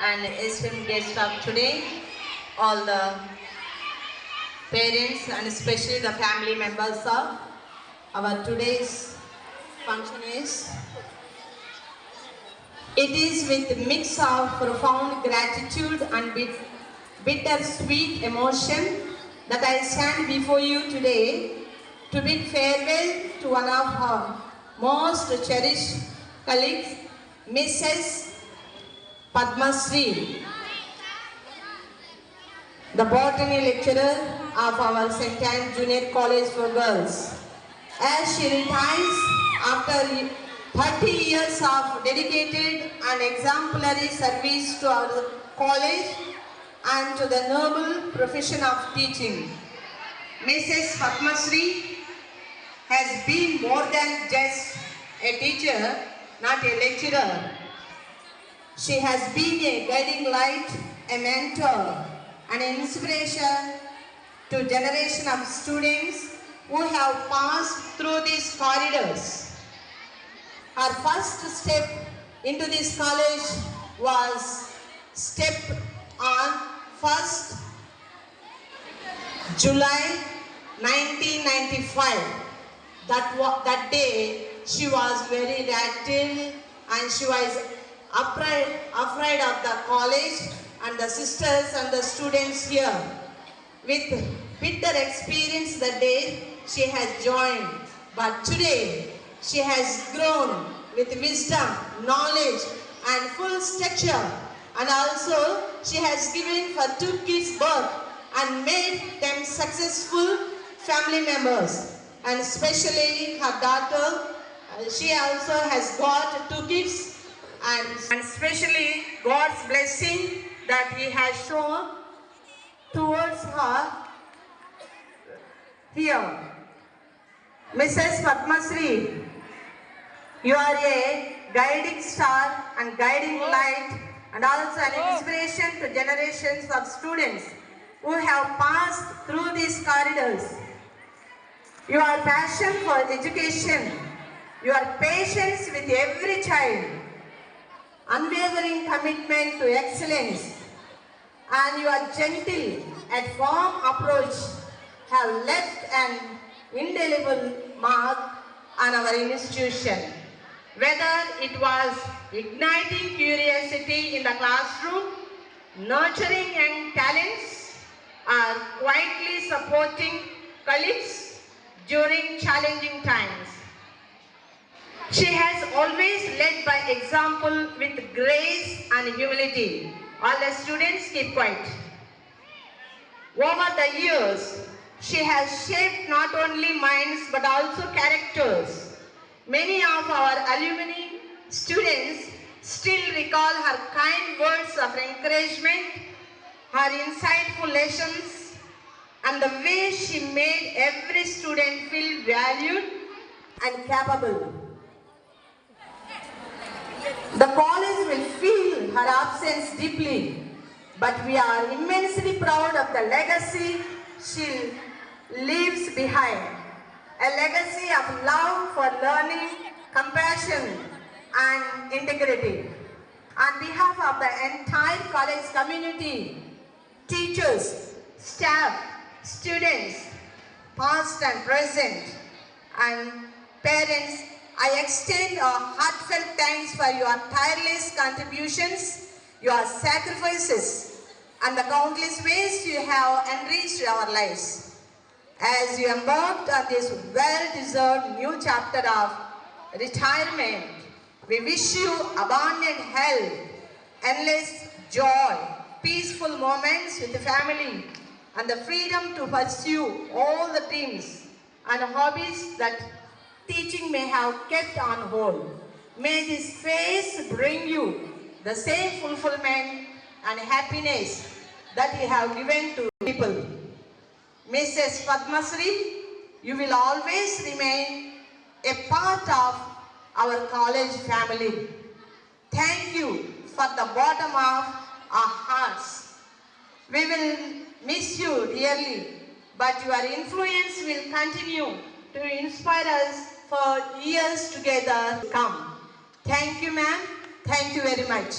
And esteemed guests of today, all the parents and especially the family members of our today's function it is with mix of profound gratitude and bittersweet emotion that I stand before you today to bid farewell to one of our most cherished colleagues, Mrs. Padma Sri, the botany lecturer of our St. Anne Junior College for Girls. As she retires after 30 years of dedicated and exemplary service to our college and to the noble profession of teaching, Mrs. Padma Sri has been more than just a teacher, not a lecturer. She has been a guiding light, a mentor, and an inspiration to a generation of students who have passed through these corridors. Her first step into this college was stepped on 1st July 1995. That day she was very active and she was afraid of the college and the sisters and the students here. With bitter experience that day she has joined, but today she has grown with wisdom, knowledge and full stature, and also she has given her 2 kids birth and made them successful family members, and especially her daughter, she also has got 2 kids, and especially God's blessing that He has shown towards her here. Mrs. Padma Sri, you are a guiding star and guiding light and also an inspiration to generations of students who have passed through these corridors. Your passion for education, your patience with every child, unwavering commitment to excellence, and your gentle and firm approach have left an indelible mark on our institution. Whether it was igniting curiosity in the classroom, nurturing young talents, or quietly supporting colleagues during challenging times, she has always led by example with grace and humility. All the students keep quiet. Over the years, she has shaped not only minds but also characters. Many of our alumni students still recall her kind words of encouragement, her insightful lessons, and the way she made every student feel valued and capable. The college will feel her absence deeply, but we are immensely proud of the legacy she leaves behind. A legacy of love for learning, compassion, and integrity. On behalf of the entire college community, teachers, staff, students, past and present, and parents, I extend a heartfelt thanks for your tireless contributions, your sacrifices, and the countless ways you have enriched our lives. As you embarked on this well-deserved new chapter of retirement, we wish you abundant health, endless joy, peaceful moments with the family, and the freedom to pursue all the dreams and hobbies that teaching may have kept on hold. May this phase bring you the same fulfillment and happiness that you have given to people. Mrs. Padma Sri, you will always remain a part of our college family. Thank you from the bottom of our hearts. We will miss you dearly, but your influence will continue to inspire us for years together to come. Thank you, ma'am. Thank you very much.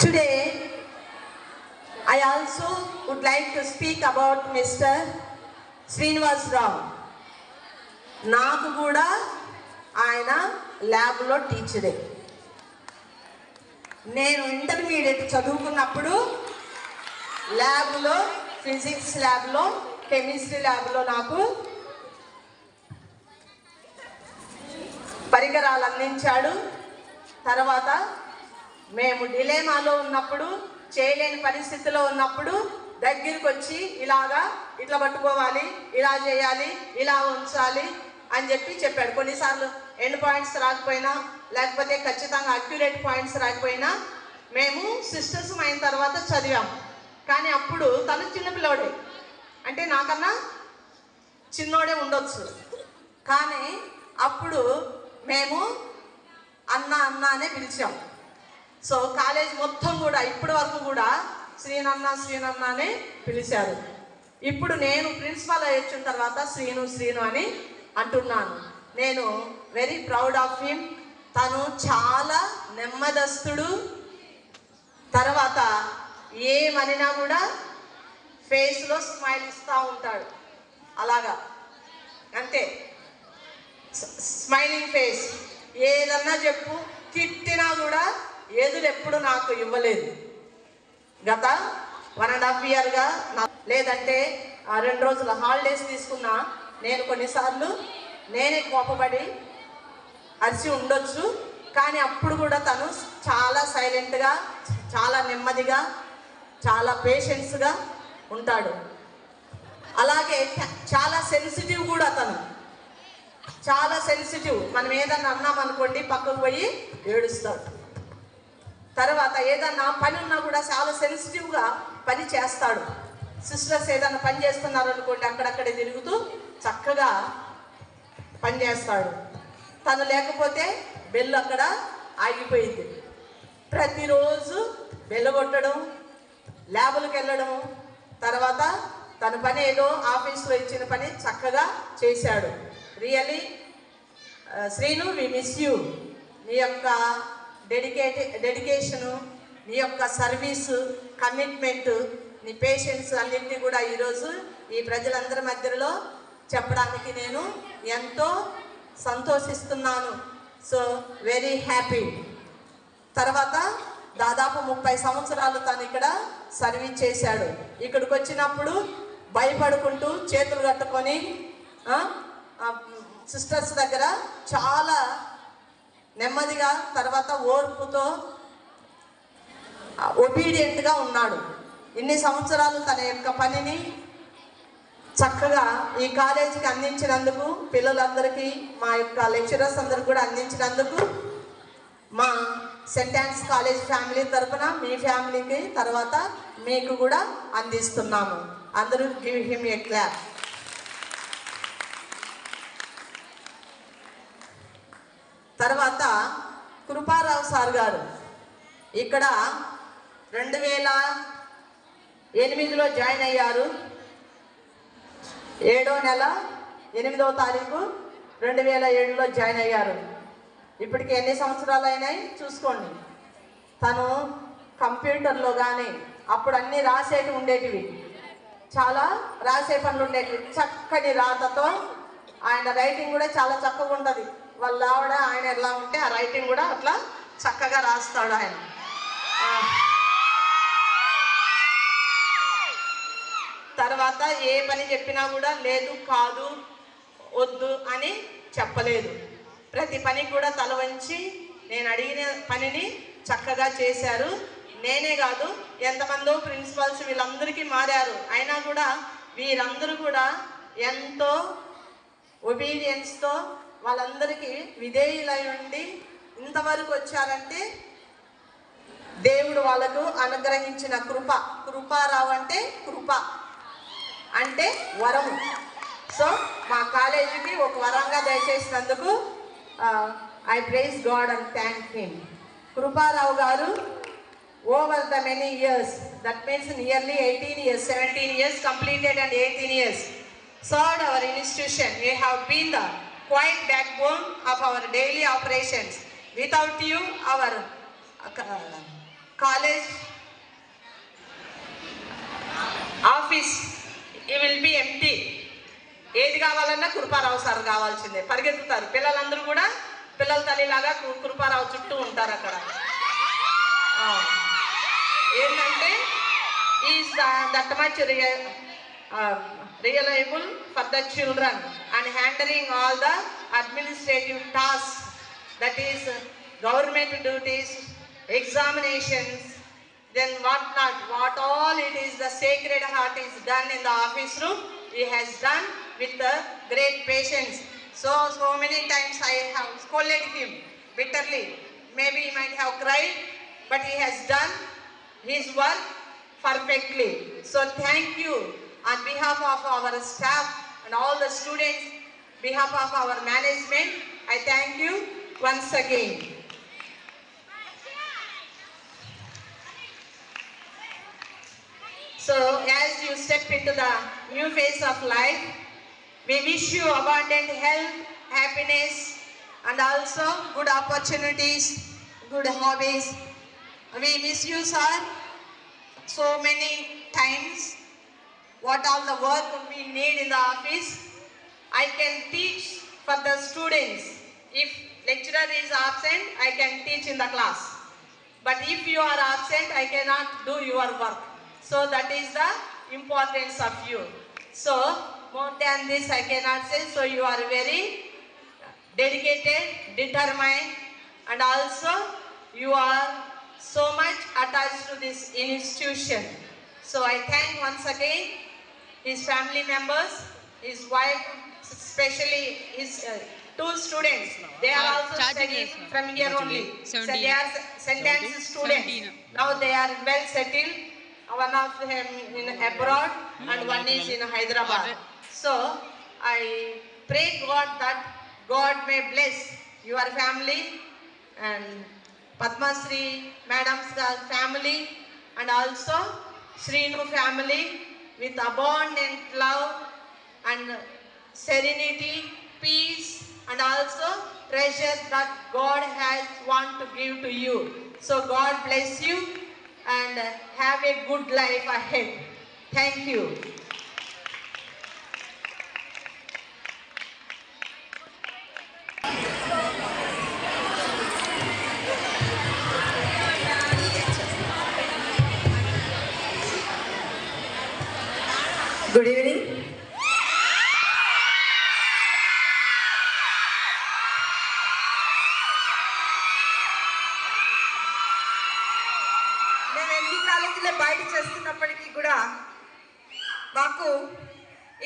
Today, I also would like to speak about Mr. Srinivas Rao. నాకు కూడా ఆయన ల్యాబ్లో టీచరే. నేను intermediate చదువుకున్నప్పుడు ల్యాబ్లో, physics ల్యాబ్లో, chemistry ల్యాబ్లో నాకు పరికరాలు అందించాడు. తర్వాత మేము డిలేమాలో ఉన్నప్పుడు, చేయలేని పరిస్థితిలో ఉన్నప్పుడు దగ్గరికి వచ్చి ఇట్లా పట్టుకోవాలి, ఇలా చేయాలి, ఇలా ఉంచాలి అని చెప్పాడు. కొన్నిసార్లు ఎండ్ పాయింట్స్ రాకపోయినా, లేకపోతే ఖచ్చితంగా అక్యురేట్ పాయింట్స్ రాకపోయినా మేము సిస్టర్స్ అయిన తర్వాత చదివాం. కానీ అప్పుడు తను చిన్నపిల్లోడే, అంటే నాకన్నా చిన్నోడే ఉండొచ్చు. కానీ అప్పుడు మేము అన్న అన్న అనే పిలిచాం. సో కాలేజ్ మొత్తం కూడా ఇప్పటి వరకు కూడా శ్రీనన్న అనే పిలిచారు. ఇప్పుడు నేను ప్రిన్సిపల్ అయ్యి వచ్చిన తర్వాత శ్రీను అని అంటున్నాను. నేను వెరీ ప్రౌడ్ ఆఫ్ హిమ్. తను చాలా నెమ్మదస్తుడు. తర్వాత ఏమనినా కూడా ఫేస్లో స్మైల్ ఇస్తూ ఉంటాడు. అలాగా అంతే, స్మైలింగ్ ఫేస్. ఏదన్నా చెప్పు, తిట్టినా కూడా ఎదురు ఎప్పుడు నాకు ఇవ్వలేదు. గత 1.5 yearగా లేదంటే 2 రోజుల హాలిడేస్ తీసుకున్నా నేను కొన్నిసార్లు నేనే కోపపడి అరిచి ఉండొచ్చు. కానీ అప్పుడు కూడా తను చాలా సైలెంట్గా, చాలా నెమ్మదిగా, చాలా పేషెన్స్గా ఉంటాడు. అలాగే చాలా సెన్సిటివ్ కూడా. తను చాలా సెన్సిటివ్. మనం ఏదన్నా అన్నామనుకోండి పక్కకు పోయి ఏడుస్తాడు. తర్వాత ఏదన్నా పని ఉన్నా కూడా చాలా సెన్సిటివ్గా పని చేస్తాడు. సిస్టర్స్ ఏదన్నా పని చేస్తున్నారు అనుకోండి, అక్కడక్కడే తిరుగుతూ చక్కగా పని చేస్తాడు. తను లేకపోతే బెల్లు అక్కడ ఆగిపోయింది. ప్రతిరోజు బెల్లు కొట్టడం, ల్యాబులకు వెళ్ళడం, తర్వాత తన పని ఏదో ఆఫీస్లో ఇచ్చిన పని చక్కగా చేశాడు. Really Sreenu, we miss you. నీ యొక్క డెడికేషను, నీ యొక్క సర్వీసు, కమిట్మెంటు, నీ పేషెన్స్ అన్నింటినీ కూడా ఈరోజు ఈ ప్రజలందరి మధ్యలో చెప్పడానికి నేను ఎంతో సంతోషిస్తున్నాను. So very happy. తర్వాత దాదాపు 30 సంవత్సరాలు తను ఇక్కడ సర్వీస్ చేశాడు. ఇక్కడికి వచ్చినప్పుడు భయపడుకుంటూ చేతులు కట్టుకొని సిస్టర్స్ దగ్గర చాలా నెమ్మదిగా, తర్వాత ఓర్పుతో, ఒబీడియంట్గా ఉన్నాడు. ఇన్ని సంవత్సరాలు తన యొక్క పనిని చక్కగా ఈ కాలేజీకి అందించినందుకు, పిల్లలందరికీ, మా యొక్క లెక్చరర్స్ అందరికి కూడా అందించినందుకు మా సెయింట్ ఆన్స్ కాలేజ్ ఫ్యామిలీ తరఫున మీ ఫ్యామిలీకి, తర్వాత మీకు కూడా అందిస్తున్నాము. అందరూ గివ్ హిమ్ ఏ క్లాప్. తర్వాత కృపారావు సార్ గారు ఇక్కడ 2008లో జాయిన్ అయ్యారు. 7వ నెల 8వ తారీఖు 2007లో జాయిన్ అయ్యారు. ఇప్పటికి ఎన్ని సంవత్సరాలు అయినాయి చూసుకోండి. తను కంప్యూటర్లో కానీ అప్పుడు అన్నీ రాసేవి ఉండేటివి, చాలా రాసే పనులు ఉండేటివి. చక్కని రాతతో ఆయన రైటింగ్ కూడా చాలా చక్కగా ఉంటుంది. వాళ్ళ ఆవిడ ఆయన ఎలా ఉంటే ఆ రైటింగ్ కూడా అట్లా చక్కగా రాస్తాడు ఆయన. తర్వాత ఏ పని చెప్పినా కూడా లేదు, కాదు, వద్దు అని చెప్పలేదు. ప్రతి పని కూడా తల వంచి నేను అడిగిన పనిని చక్కగా చేశారు. నేనే కాదు, ఎంతమందో ప్రిన్సిపల్స్ వీళ్ళందరికీ మారారు. అయినా కూడా వీరందరూ కూడా ఎంతో ఒబీడియన్స్తో వాళ్ళందరికీ విధేయులై ఉండి ఇంతవరకు వచ్చారంటే దేవుడు వాళ్ళకు అనుగ్రహించిన కృప. కృపారావు అంటే కృప అంటే వరము. సో మా కాలేజీకి ఒక వరంగా దయచేసినందుకు I praise God and thank him. Kriparao garu over the many years, that means nearly 18 years, 17 years completed and 18 years served our institution. We have been the quiet backbone of our daily operations. Without you, our college office it will be empty. ఏది కావాలన్నా Krupa Rao sir కావాల్సిందే, పరిగెత్తుతారు పిల్లలందరూ కూడా. పిల్లల తల్లిలాగా కృపారావు చుట్టూ ఉంటారు అక్కడ. ఏంటంటే is that much reliable for the children and handling all the administrative tasks, that is government duties, examinations, then what not, what all it is the Sacred Heart is done in the office room. He has done with the great patience. So many times I have scolded him bitterly. Maybe he might have cried, but he has done his work perfectly. So thank you on behalf of our staff and all the students, behalf of our management, I thank you once again. So as you step into the new phase of life, we wish you abundant health, happiness, and also good opportunities, good hobbies. We miss you, sir, so many times. What all the work we need in the office, I can teach for the students. If lecturer is absent, I can teach in the class. But if you are absent, I cannot do your work. So that is the importance of you. So more than this I cannot say. So you are very dedicated, determined, and also you are so much attached to this institution. So I thank once again his family members, his wife, especially his two students. They are also studying from here only. So they are sentence students. Now they are well settled. One of them in abroad and one is in Hyderabad. So I pray God that God may bless your family and Padma Shri Madam's family and also Srinu family with abundant love and serenity, peace, and also treasure that God has want to give to you. So God bless you and have a good life ahead. Thank you. Good evening. మేము ఎన్ని కాలేజీలో బయట చేస్తున్నప్పటికీ కూడా మాకు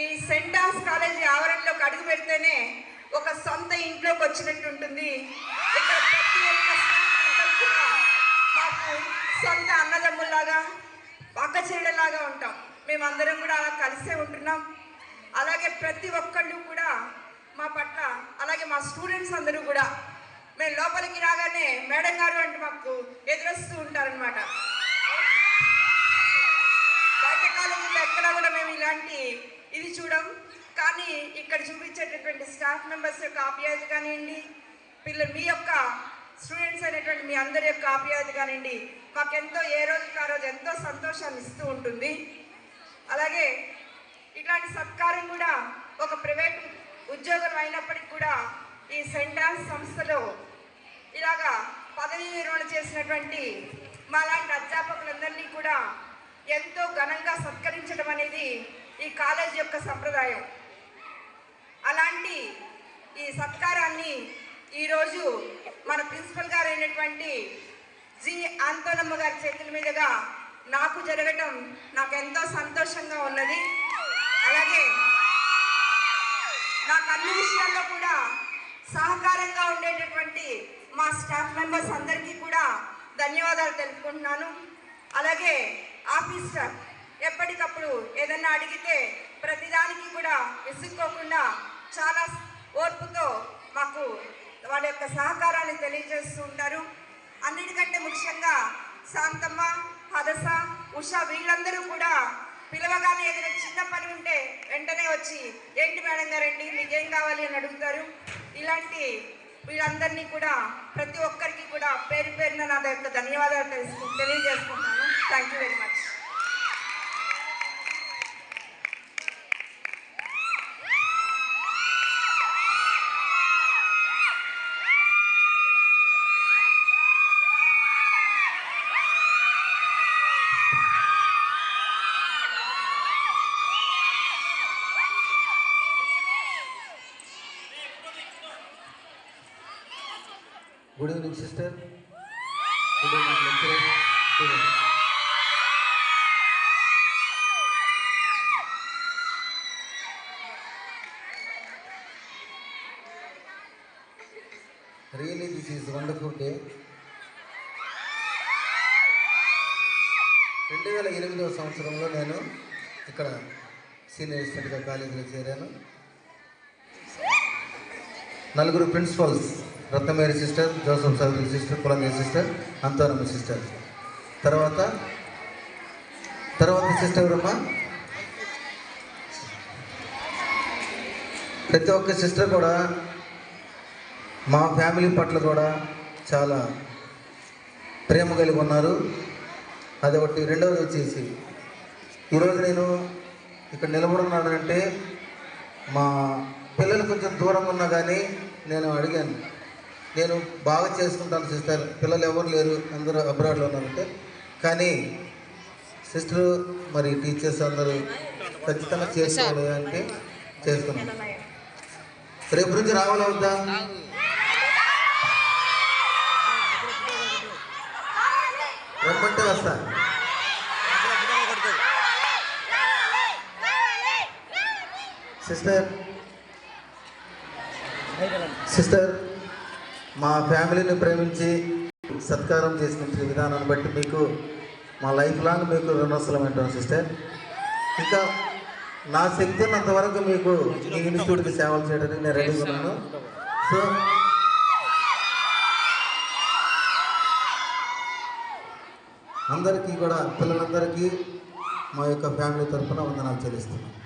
ఈ Saint Ann's college ఆవరణలోకి అడుగు పెడితేనే ఒక సొంత ఇంట్లోకి వచ్చినట్టు ఉంటుంది. ఇక్కడ ప్రతి ఒక్క కూడా మాకు సొంత అన్నదమ్ముల్లాగా అక్క చెల్లెలాగా ఉంటాం. మేమందరం కూడా అలా కలిసే ఉంటున్నాం. అలాగే ప్రతి ఒక్కళ్ళు కూడా మా పట్ల, అలాగే మా స్టూడెంట్స్ అందరూ కూడా మేము లోపలికి రాగానే మేడం గారు అంటే మాకు ఎదురొస్తూ ఉంటారనమాట. బయట కాలేజీలో ఎక్కడా కూడా మేము ఇలాంటి ఇది చూడం. కానీ ఇక్కడ చూపించేటటువంటి స్టాఫ్ మెంబర్స్ యొక్క ఆప్యాయత కానివ్వండి, మీ యొక్క స్టూడెంట్స్ అనేటువంటి మీ అందరి యొక్క ఆప్యాయత కానివ్వండి, మాకెంతో ఏ రోజుకి ఆ రోజు ఎంతో సంతోషాన్ని ఇస్తూ ఉంటుంది. అలాగే ఇట్లాంటి సత్కారం కూడా ఒక ప్రైవేట్ ఉద్యోగం అయినప్పటికీ కూడా ఈ సెయింట్ ఆన్స్ సంస్థలో ఇలాగా పదవి విరమణ చేసినటువంటి మాలాంటి అధ్యాపకులందరినీ కూడా ఎంతో ఘనంగా సత్కరించడం అనేది ఈ కాలేజ్ యొక్క సంప్రదాయం. అలాంటి ఈ సత్కారాన్ని ఈరోజు మన ప్రిన్సిపల్ గారు అయినటువంటి జి ఆంతోనమ్మ గారి చేతుల మీదుగా నాకు జరగటం నాకు ఎంతో సంతోషంగా ఉన్నది. అలాగే నాకు అన్ని విషయాల్లో కూడా సహకారంగా ఉండేటటువంటి మా స్టాఫ్ మెంబర్స్ అందరికీ కూడా ధన్యవాదాలు తెలుపుకుంటున్నాను. అలాగే ఆఫీస్ స్టాఫ్ ఎప్పటికప్పుడు ఏదన్నా అడిగితే ప్రతిదానికి కూడా విసుక్కోకుండా చాలా ఓర్పుతో మాకు వాళ్ళ యొక్క సహకారాన్ని తెలియజేస్తూ ఉంటారు. అన్నిటికంటే ముఖ్యంగా శాంతమ్మ, హదస, ఉష వీళ్ళందరూ కూడా పిలవగానే ఏదైనా చిన్న పని ఉంటే వెంటనే వచ్చి ఏంటి మేడం గారండి మీకేం కావాలి అని అడుగుతారు. ఇలాంటి వీళ్ళందరినీ కూడా ప్రతి ఒక్కరికి కూడా పేరు పేరున నా యొక్క ధన్యవాదాలు తెలియజేసుకుంటాను. Thank you very much. Good evening, sister. Good evening, lecturer, students. Really, this is a wonderful day. 2008వ సంవత్సరంలో నేను ఇక్కడ సీనియర్ అసిస్టెంట్గా కాలేజీలో చేరాను. 4 principals, Ratnamary sister, Joseph Chowdary sister, Kulanji sister, Anthonamma sister, తర్వాత సిస్టర్ బ్రహ్మ. ప్రతి ఒక్క సిస్టర్ కూడా మా ఫ్యామిలీ పట్ల కూడా చాలా ప్రేమ కలిగి ఉన్నారు. అదొకటి. రెండవది వచ్చేసి ఈరోజు నేను ఇక్కడ నిలబడున్నానంటే మా పిల్లలు కొంచెం దూరంగా ఉన్నా కానీ నేను అడిగాను, నేను బాగా చేసుకుంటాను సిస్టర్, పిల్లలు ఎవరు లేరు, అందరూ అబ్రాడ్లో ఉన్నారంటే, కానీ సిస్టర్ మరి టీచర్స్ అందరూ ఖచ్చితంగా చేసుకోవాలి అంటే చేసుకున్నాను. రేపు నుంచి రావాలా వద్దా? రమ్మంటే వస్తా. సిస్టర్ మా ఫ్యామిలీని ప్రేమించి సత్కారం చేసిన విధానాన్ని బట్టి మీకు మా లైఫ్ లాంగ్ మీకు రుణస్థలం అంటాను సిస్టర్. ఇంకా నా శక్తి ఉన్నంతవరకు మీకు ఈ ఇన్స్టిట్యూట్కి సేవలు చేయడానికి నేను రెడీగా ఉన్నాను. సో అందరికీ కూడా, పిల్లలందరికీ మా యొక్క ఫ్యామిలీ తరఫున వందనాలు చెల్లిస్తున్నాను.